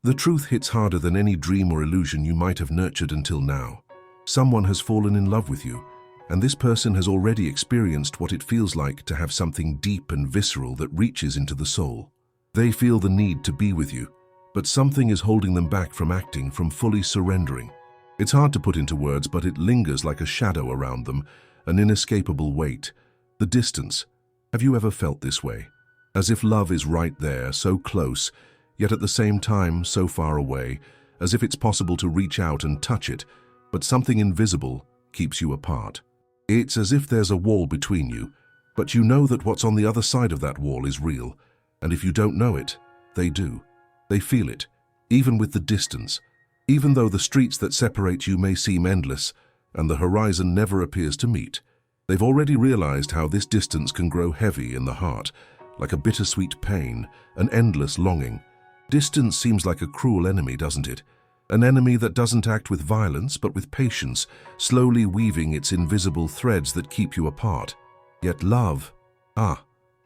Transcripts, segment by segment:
The truth hits harder than any dream or illusion you might have nurtured until now. Someone has fallen in love with you, and this person has already experienced what it feels like to have something deep and visceral that reaches into the soul. They feel the need to be with you, but something is holding them back from acting, from fully surrendering. It's hard to put into words, but it lingers like a shadow around them, an inescapable weight. The distance. Have you ever felt this way? As if love is right there, so close, yet at the same time so far away, as if it's possible to reach out and touch it, but something invisible keeps you apart. It's as if there's a wall between you, but you know that what's on the other side of that wall is real, and if you don't know it, they do. They feel it, even with the distance. Even though the streets that separate you may seem endless, and the horizon never appears to meet, they've already realized how this distance can grow heavy in the heart, like a bittersweet pain, an endless longing. Distance seems like a cruel enemy, doesn't it? An enemy that doesn't act with violence, but with patience, slowly weaving its invisible threads that keep you apart. Yet love,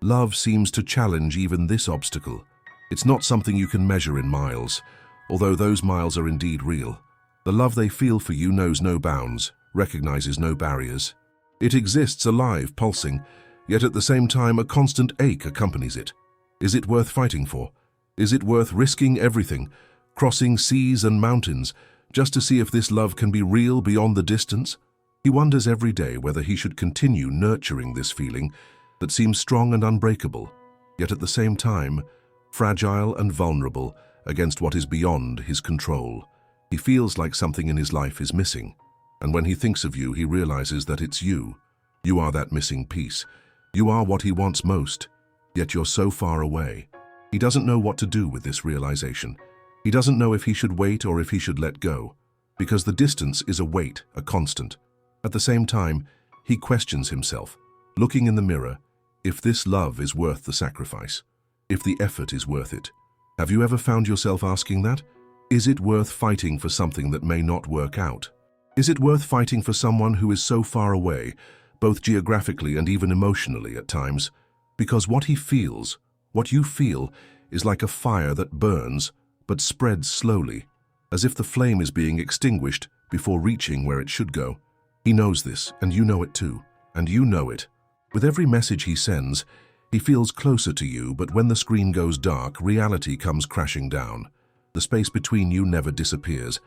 love seems to challenge even this obstacle. It's not something you can measure in miles, although those miles are indeed real. The love they feel for you knows no bounds, recognizes no barriers. It exists alive, pulsing, yet at the same time a constant ache accompanies it. Is it worth fighting for? Is it worth risking everything, crossing seas and mountains, just to see if this love can be real beyond the distance? He wonders every day whether he should continue nurturing this feeling that seems strong and unbreakable, yet at the same time fragile and vulnerable against what is beyond his control. He feels like something in his life is missing, and when he thinks of you, he realizes that it's you. You are that missing piece. You are what he wants most, yet you're so far away. He doesn't know what to do with this realization. He doesn't know if he should wait or if he should let go, because the distance is a weight, a constant. At the same time, he questions himself, looking in the mirror, if this love is worth the sacrifice, if the effort is worth it. Have you ever found yourself asking that? Is it worth fighting for something that may not work out? Is it worth fighting for someone who is so far away, both geographically and even emotionally at times? Because what he feels, what you feel, is like a fire that burns, but spreads slowly, as if the flame is being extinguished before reaching where it should go. He knows this, and you know it too, and you know it. With every message he sends, he feels closer to you, but when the screen goes dark, reality comes crashing down. The space between you never disappears,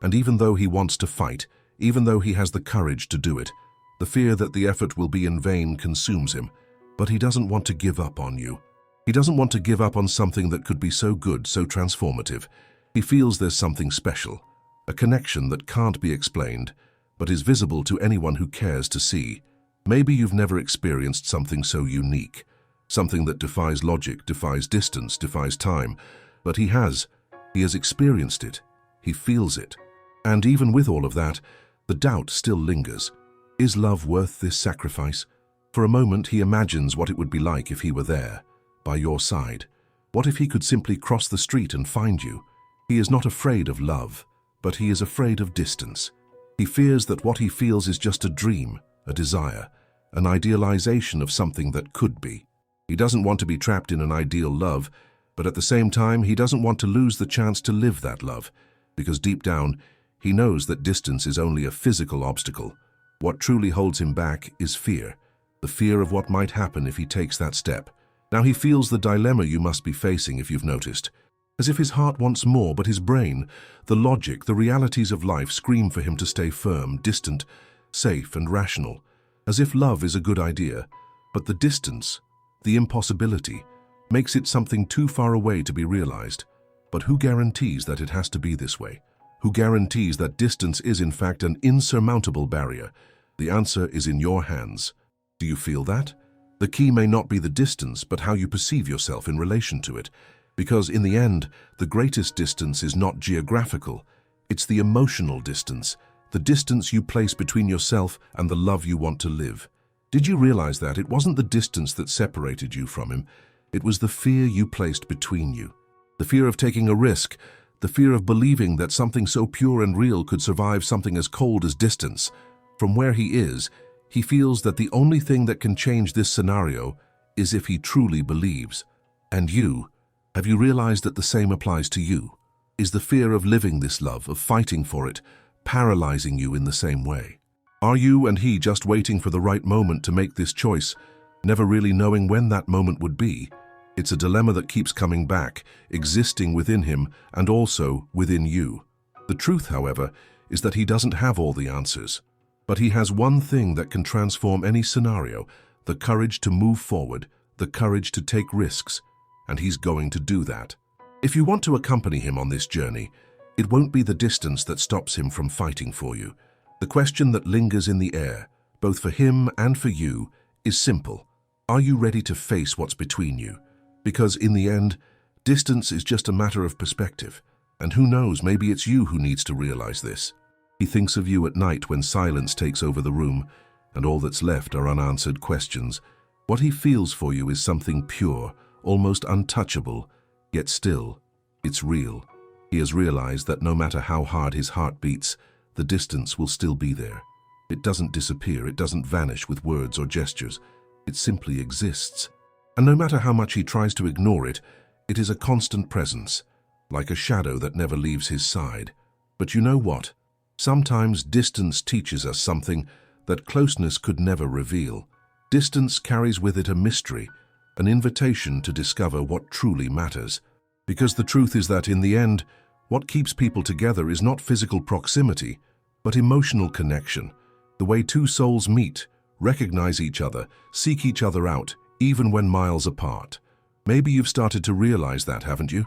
and even though he wants to fight, even though he has the courage to do it, the fear that the effort will be in vain consumes him. But he doesn't want to give up on you. He doesn't want to give up on something that could be so good, so transformative. He feels there's something special, a connection that can't be explained, but is visible to anyone who cares to see. Maybe you've never experienced something so unique, something that defies logic, defies distance, defies time, but he has. He has experienced it. He feels it. And even with all of that, the doubt still lingers. Is love worth this sacrifice? For a moment, he imagines what it would be like if he were there, by your side. What if he could simply cross the street and find you? He is not afraid of love, but he is afraid of distance. He fears that what he feels is just a dream, a desire, an idealization of something that could be. He doesn't want to be trapped in an ideal love, but at the same time, he doesn't want to lose the chance to live that love, because deep down, he knows that distance is only a physical obstacle. What truly holds him back is fear, the fear of what might happen if he takes that step. Now he feels the dilemma you must be facing if you've noticed. As if his heart wants more, but his brain, the logic, the realities of life scream for him to stay firm, distant, safe and rational. As if love is a good idea, but the distance, the impossibility, makes it something too far away to be realized. But who guarantees that it has to be this way? Who guarantees that distance is in fact an insurmountable barrier? The answer is in your hands. Do you feel that? The key may not be the distance, but how you perceive yourself in relation to it. Because in the end, the greatest distance is not geographical. It's the emotional distance, the distance you place between yourself and the love you want to live. Did you realize that it wasn't the distance that separated you from him? It was the fear you placed between you. The fear of taking a risk, the fear of believing that something so pure and real could survive something as cold as distance. From where he is, he feels that the only thing that can change this scenario is if he truly believes. And you, have you realized that the same applies to you? Is the fear of living this love, of fighting for it, paralyzing you in the same way? Are you and he just waiting for the right moment to make this choice, never really knowing when that moment would be? It's a dilemma that keeps coming back, existing within him and also within you. The truth, however, is that he doesn't have all the answers. But he has one thing that can transform any scenario: the courage to move forward, the courage to take risks, and he's going to do that. If you want to accompany him on this journey, it won't be the distance that stops him from fighting for you. The question that lingers in the air, both for him and for you, is simple. Are you ready to face what's between you? Because in the end, distance is just a matter of perspective. And who knows, maybe it's you who needs to realize this. He thinks of you at night when silence takes over the room, and all that's left are unanswered questions. What he feels for you is something pure, almost untouchable, yet still, it's real. He has realized that no matter how hard his heart beats, the distance will still be there. It doesn't disappear, it doesn't vanish with words or gestures. It simply exists. And no matter how much he tries to ignore it, it is a constant presence, like a shadow that never leaves his side. But you know what? Sometimes distance teaches us something that closeness could never reveal. Distance carries with it a mystery, an invitation to discover what truly matters. Because the truth is that in the end, what keeps people together is not physical proximity, but emotional connection. The way two souls meet, recognize each other, seek each other out, even when miles apart. Maybe you've started to realize that, haven't you?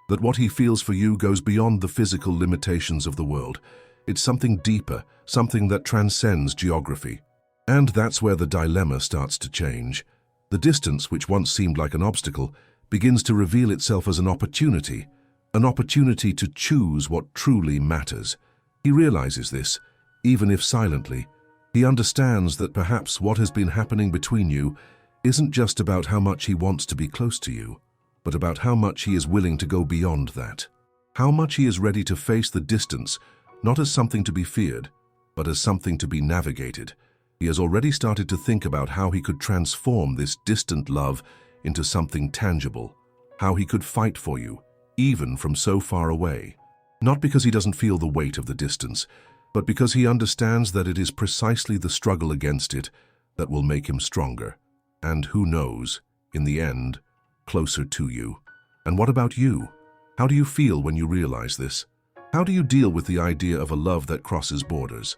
That what he feels for you goes beyond the physical limitations of the world. It's something deeper, something that transcends geography. And that's where the dilemma starts to change. The distance, which once seemed like an obstacle, begins to reveal itself as an opportunity to choose what truly matters. He realizes this, even if silently. He understands that perhaps what has been happening between you isn't just about how much he wants to be close to you, but about how much he is willing to go beyond that. How much he is ready to face the distance, not as something to be feared, but as something to be navigated. He has already started to think about how he could transform this distant love into something tangible, how he could fight for you, even from so far away. Not because he doesn't feel the weight of the distance, but because he understands that it is precisely the struggle against it that will make him stronger. And who knows, in the end, closer to you. And what about you? How do you feel when you realize this? How do you deal with the idea of a love that crosses borders?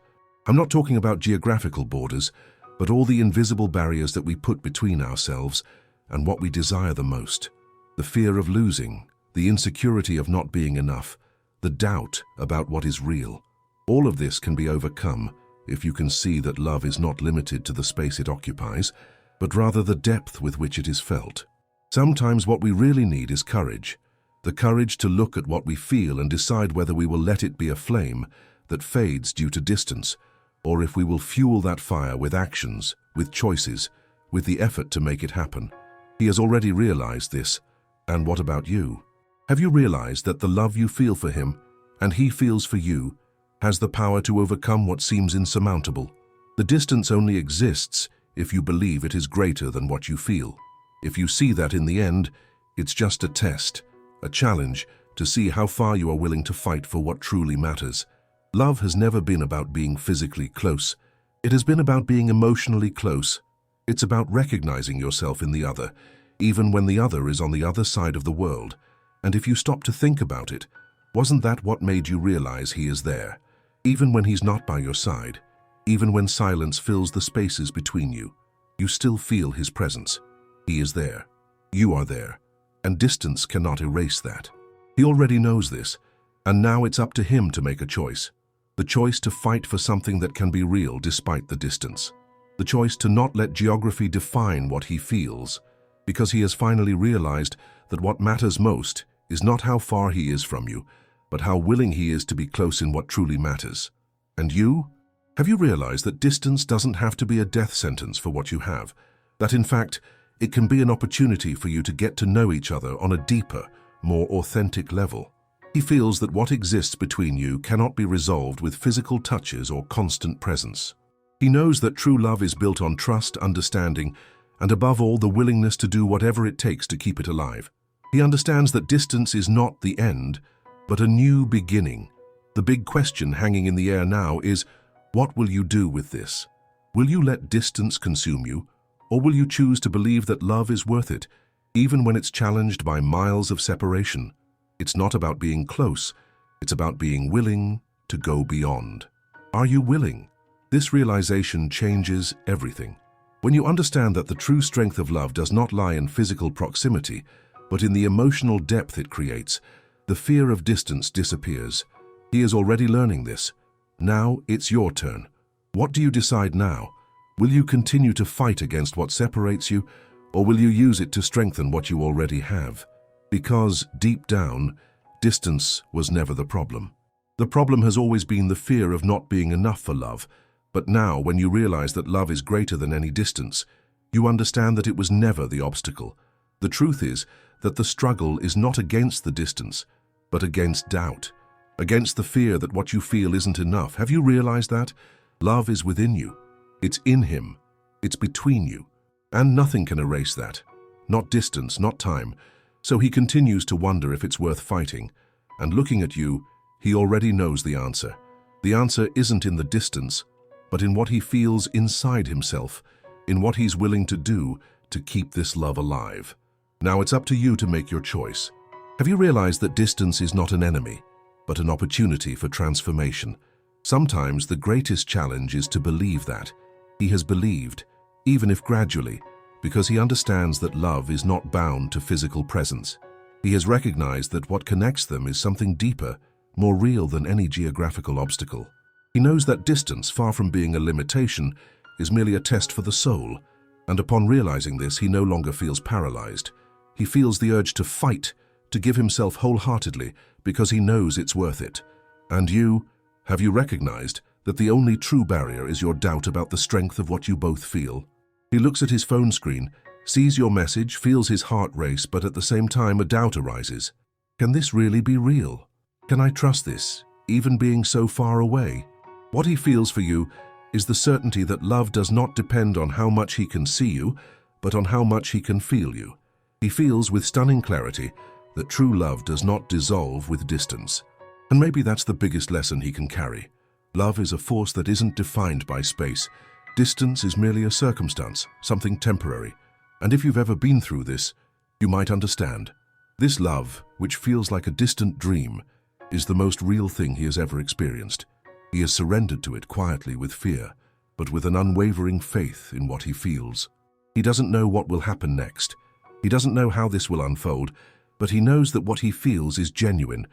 I'm not talking about geographical borders, but all the invisible barriers that we put between ourselves and what we desire the most. The fear of losing, the insecurity of not being enough, the doubt about what is real. All of this can be overcome if you can see that love is not limited to the space it occupies, but rather the depth with which it is felt. Sometimes what we really need is courage. The courage to look at what we feel and decide whether we will let it be a flame that fades due to distance, or if we will fuel that fire with actions, with choices, with the effort to make it happen. He has already realized this. And what about you? Have you realized that the love you feel for him, and he feels for you, has the power to overcome what seems insurmountable? The distance only exists if you believe it is greater than what you feel. If you see that in the end, it's just a test, a challenge to see how far you are willing to fight for what truly matters. Love has never been about being physically close. It has been about being emotionally close. It's about recognizing yourself in the other, even when the other is on the other side of the world. And if you stop to think about it, wasn't that what made you realize he is there? Even when he's not by your side, even when silence fills the spaces between you, you still feel his presence. He is there. You are there. And distance cannot erase that. He already knows this, and now it's up to him to make a choice. The choice to fight for something that can be real despite the distance. The choice to not let geography define what he feels, because he has finally realized that what matters most is not how far he is from you, but how willing he is to be close in what truly matters. And you? Have you realized that distance doesn't have to be a death sentence for what you have? That in fact, it can be an opportunity for you to get to know each other on a deeper, more authentic level. He feels that what exists between you cannot be resolved with physical touches or constant presence. He knows that true love is built on trust, understanding, and above all, the willingness to do whatever it takes to keep it alive. He understands that distance is not the end, but a new beginning. The big question hanging in the air now is, what will you do with this? Will you let distance consume you, or will you choose to believe that love is worth it, even when it's challenged by miles of separation? It's not about being close, it's about being willing to go beyond. Are you willing? This realization changes everything. When you understand that the true strength of love does not lie in physical proximity, but in the emotional depth it creates, the fear of distance disappears. He is already learning this. Now it's your turn. What do you decide now? Will you continue to fight against what separates you, or will you use it to strengthen what you already have? Because, deep down, distance was never the problem. The problem has always been the fear of not being enough for love. But now, when you realize that love is greater than any distance, you understand that it was never the obstacle. The truth is that the struggle is not against the distance, but against doubt, against the fear that what you feel isn't enough. Have you realized that? Love is within you. It's in him. It's between you. And nothing can erase that. Not distance, not time. So he continues to wonder if it's worth fighting. And looking at you, he already knows the answer. The answer isn't in the distance, but in what he feels inside himself, in what he's willing to do to keep this love alive. Now it's up to you to make your choice. Have you realized that distance is not an enemy, but an opportunity for transformation? Sometimes the greatest challenge is to believe that. He has believed, even if gradually, because he understands that love is not bound to physical presence. He has recognized that what connects them is something deeper, more real than any geographical obstacle. He knows that distance, far from being a limitation, is merely a test for the soul, and upon realizing this, he no longer feels paralyzed. He feels the urge to fight, to give himself wholeheartedly, because he knows it's worth it. And you, have you recognized that the only true barrier is your doubt about the strength of what you both feel? He looks at his phone screen, sees your message, feels his heart race, but at the same time a doubt arises. Can this really be real? Can I trust this, even being so far away? What he feels for you is the certainty that love does not depend on how much he can see you, but on how much he can feel you. He feels with stunning clarity that true love does not dissolve with distance. And maybe that's the biggest lesson he can carry. Love is a force that isn't defined by space. Distance is merely a circumstance, something temporary. And if you've ever been through this, you might understand. This love, which feels like a distant dream, is the most real thing he has ever experienced. He has surrendered to it quietly with fear, but with an unwavering faith in what he feels. He doesn't know what will happen next. He doesn't know how this will unfold, but he knows that what he feels is genuine,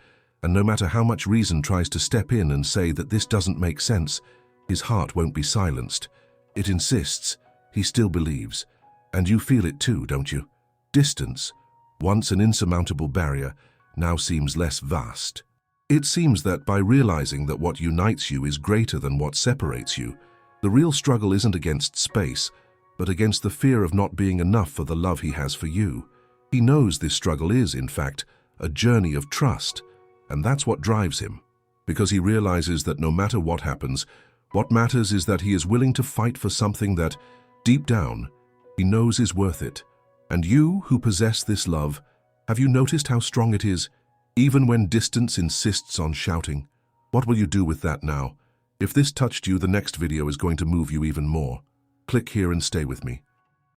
and no matter how much reason tries to step in and say that this doesn't make sense, his heart won't be silenced. It insists. He still believes. And you feel it too, don't you? Distance, once an insurmountable barrier, now seems less vast. It seems that by realizing that what unites you is greater than what separates you, the real struggle isn't against space, but against the fear of not being enough for the love he has for you. He knows this struggle is, in fact, a journey of trust, and that's what drives him, because he realizes that no matter what happens, what matters is that he is willing to fight for something that, deep down, he knows is worth it. And you, who possess this love, have you noticed how strong it is, even when distance insists on shouting? What will you do with that now? If this touched you, the next video is going to move you even more. Click here and stay with me.